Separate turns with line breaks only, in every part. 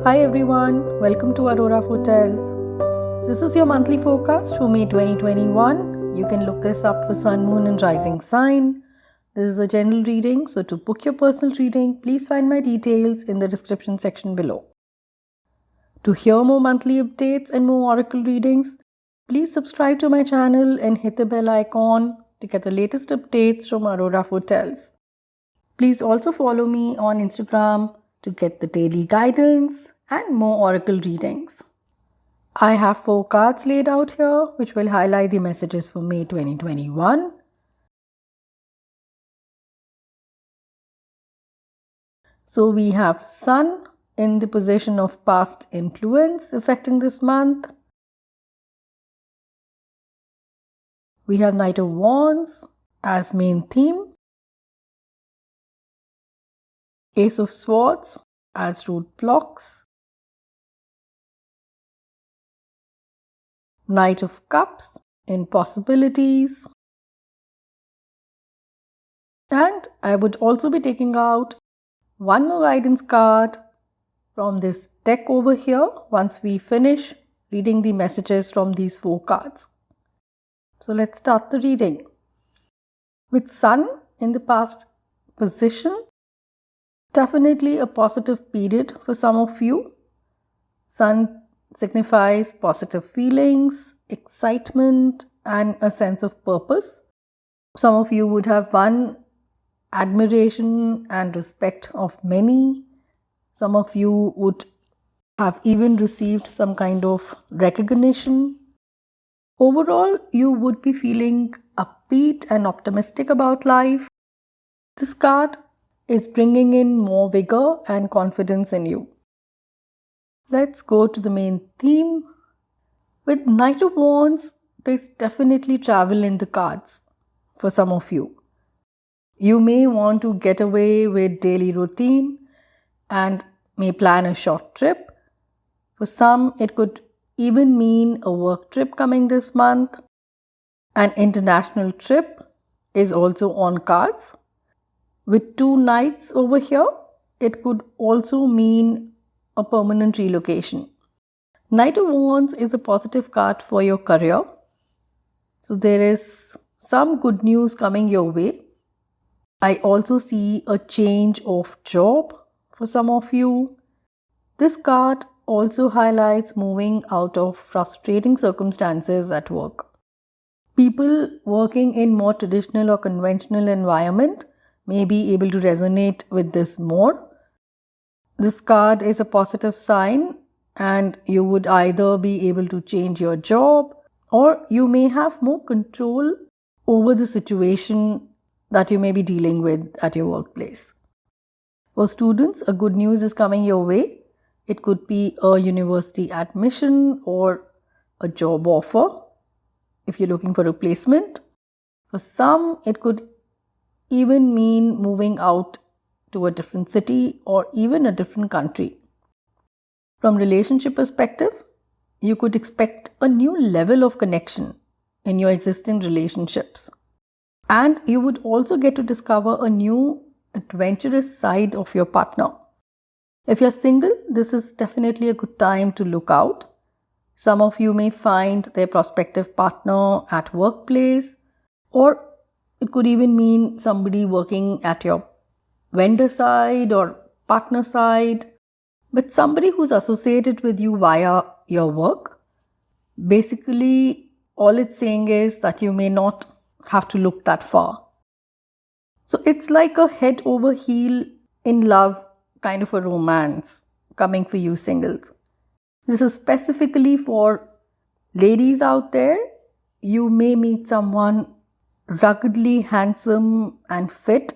Hi everyone, welcome to Aurora Foretells. This is your monthly forecast for May 2021. You can look this up for Sun, Moon and Rising sign. This is a general reading, so to book your personal reading, please find my details in the description section below. To hear more monthly updates and more oracle readings, please subscribe to my channel and hit the bell icon to get the latest updates from Aurora Foretells. Please also follow me on Instagram to get the daily guidance and more oracle readings. I have 4 cards laid out here which will highlight the messages for May 2021. So we have Sun in the position of past influence affecting this month. We have Knight of Wands as main theme. Ace of Swords as roadblocks. Knight of Cups in possibilities. And I would also be taking out one more guidance card from this deck over here once we finish reading the messages from these 4 cards. So let's start the reading. With Sun in the past position, definitely a positive period for some of you. Sun signifies positive feelings, excitement, and a sense of purpose. Some of you would have won admiration and respect of many. Some of you would have even received some kind of recognition. Overall, you would be feeling upbeat and optimistic about life. This card is bringing in more vigor and confidence in you. Let's go to the main theme. With Knight of Wands, there's definitely travel in the cards for some of you. You may want to get away with daily routine and may plan a short trip. For some, it could even mean a work trip coming this month. An international trip is also on cards. With 2 knights over here, it could also mean a permanent relocation. Knight of Wands is a positive card for your career. So there is some good news coming your way. I also see a change of job for some of you. This card also highlights moving out of frustrating circumstances at work. People working in more traditional or conventional environment may be able to resonate with this more. This card is a positive sign and you would either be able to change your job or you may have more control over the situation that you may be dealing with at your workplace. For students, a good news is coming your way. It could be a university admission or a job offer if you're looking for a placement. For some, it could even mean moving out to a different city or even a different country. From relationship perspective, you could expect a new level of connection in your existing relationships. And you would also get to discover a new adventurous side of your partner. If you're single, this is definitely a good time to look out. Some of you may find their prospective partner at workplace, or it could even mean somebody working at your vendor side or partner side, but somebody who's associated with you via your work. Basically, all it's saying is that you may not have to look that far. So it's like a head over heel in love kind of a romance coming for you singles. This is specifically for ladies out there. You may meet someone ruggedly handsome and fit,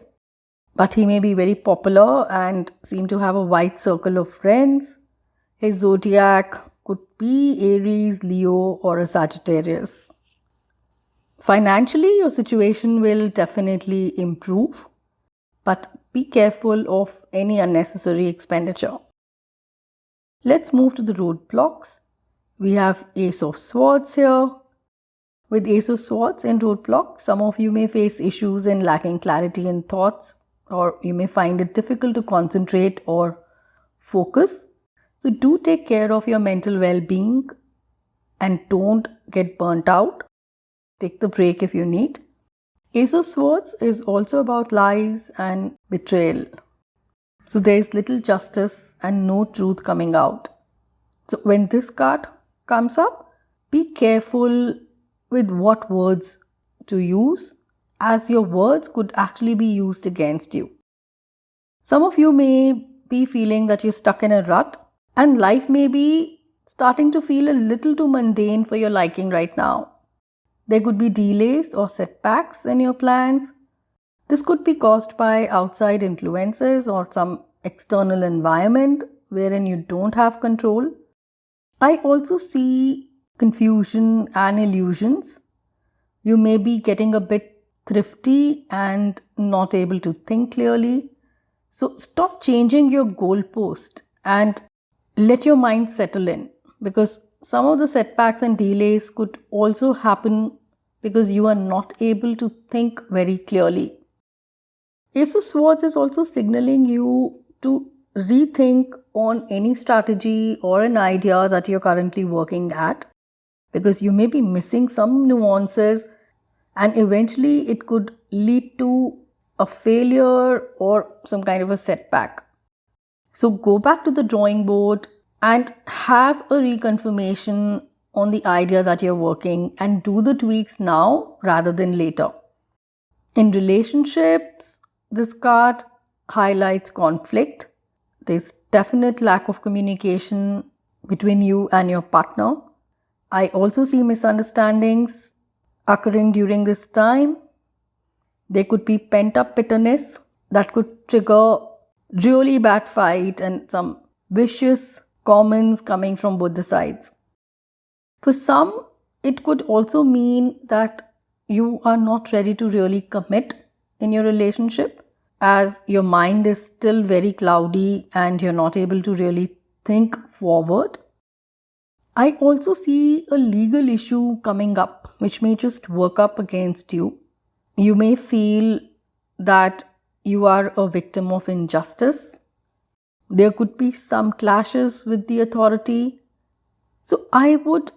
but he may be very popular and seem to have a wide circle of friends. His zodiac could be Aries, Leo, or a Sagittarius. Financially, your situation will definitely improve, but be careful of any unnecessary expenditure. Let's move to the roadblocks. We have Ace of Swords here, with Ace of Swords in roadblock, some of you may face issues in lacking clarity in thoughts, or you may find it difficult to concentrate or focus. So do take care of your mental well-being and don't get burnt out. Take the break if you need. Ace of Swords is also about lies and betrayal. So there is little justice and no truth coming out. So when this card comes up, be careful with what words to use, as your words could actually be used against you. Some of you may be feeling that you're stuck in a rut and life may be starting to feel a little too mundane for your liking right now. There could be delays or setbacks in your plans. This could be caused by outside influences or some external environment wherein you don't have control. I also see confusion and illusions. You may be getting a bit thrifty and not able to think clearly. So stop changing your goalpost and let your mind settle in, because some of the setbacks and delays could also happen because you are not able to think very clearly. Ace of Swords is also signaling you to rethink on any strategy or an idea that you're currently working at, because you may be missing some nuances and eventually it could lead to a failure or some kind of a setback. So go back to the drawing board and have a reconfirmation on the idea that you're working and do the tweaks now rather than later. In relationships, this card highlights conflict. There's definite lack of communication between you and your partner. I also see misunderstandings occurring during this time. There could be pent-up bitterness that could trigger really bad fight and some vicious comments coming from both the sides. For some, it could also mean that you are not ready to really commit in your relationship, as your mind is still very cloudy and you're not able to really think forward. I also see a legal issue coming up which may just work up against you. You may feel that you are a victim of injustice. There could be some clashes with the authority. So I would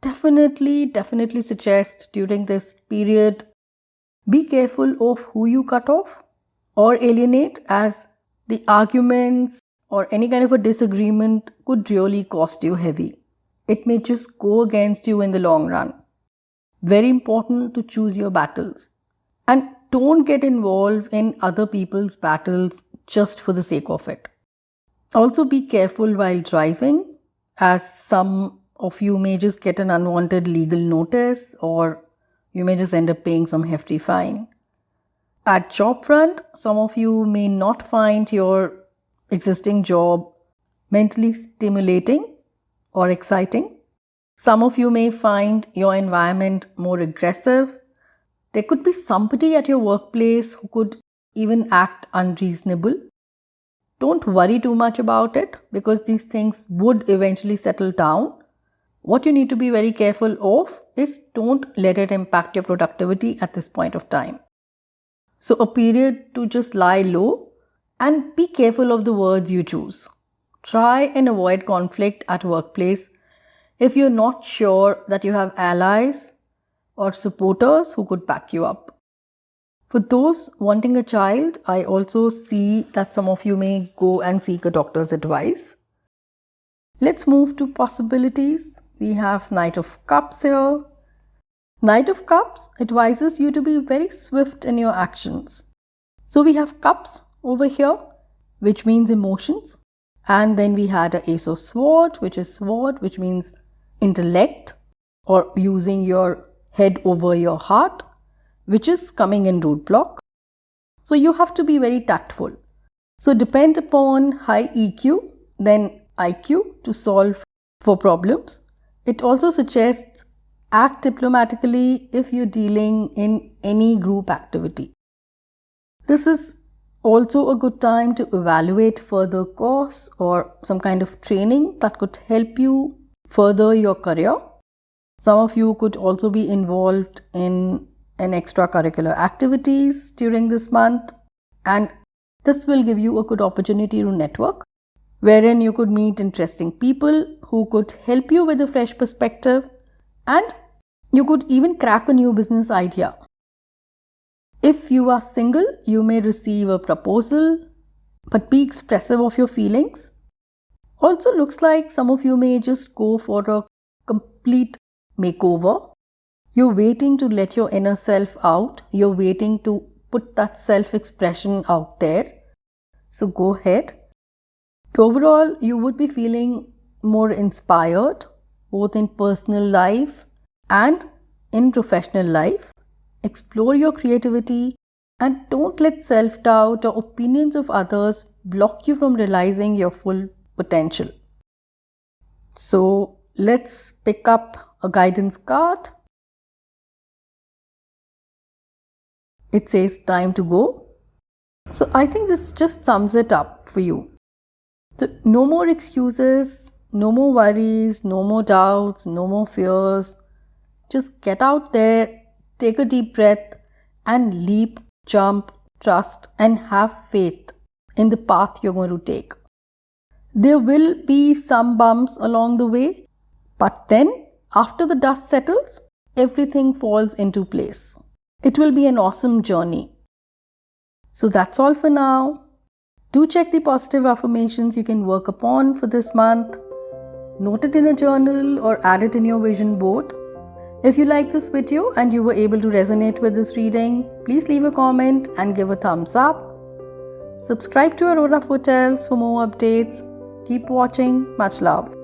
definitely suggest during this period, be careful of who you cut off or alienate, as the arguments or any kind of a disagreement could really cost you heavy. It may just go against you in the long run. Very important to choose your battles. And don't get involved in other people's battles just for the sake of it. Also be careful while driving, as some of you may just get an unwanted legal notice or you may just end up paying some hefty fine. At job front, some of you may not find your existing job mentally stimulating or exciting. Some of you may find your environment more aggressive. There could be somebody at your workplace who could even act unreasonable. Don't worry too much about it, because these things would eventually settle down. What you need to be very careful of is don't let it impact your productivity at this point of time. So a period to just lie low and be careful of the words you choose. Try and avoid conflict at workplace if you're not sure that you have allies or supporters who could back you up. For those wanting a child, I also see that some of you may go and seek a doctor's advice. Let's move to possibilities. We have Knight of Cups here. Knight of Cups advises you to be very swift in your actions. So we have Cups over here, which means emotions. And then we had an Ace of Sword, which is sword, which means intellect or using your head over your heart, which is coming in roadblock. So you have to be very tactful. So depend upon high EQ, then IQ to solve for problems. It also suggests act diplomatically if you're dealing in any group activity. This is also a good time to evaluate further course or some kind of training that could help you further your career. Some of you could also be involved in an extracurricular activities during this month, and this will give you a good opportunity to network, wherein you could meet interesting people who could help you with a fresh perspective, and you could even crack a new business idea. If you are single, you may receive a proposal, but be expressive of your feelings. Also looks like some of you may just go for a complete makeover. You're waiting to let your inner self out. You're waiting to put that self-expression out there. So go ahead. Overall, you would be feeling more inspired, both in personal life and in professional life. Explore your creativity and don't let self-doubt or opinions of others block you from realizing your full potential. So let's pick up a guidance card. It says time to go. So I think this just sums it up for you. So no more excuses, no more worries, no more doubts, no more fears. Just get out there, take a deep breath and leap, jump, trust and have faith in the path you're going to take. There will be some bumps along the way, but then after the dust settles, everything falls into place. It will be an awesome journey. So that's all for now. Do check the positive affirmations you can work upon for this month. Note it in a journal or add it in your vision board. If you like this video and you were able to resonate with this reading, please leave a comment and give a thumbs up. Subscribe to Aurora Foretells for more updates. Keep watching. Much love.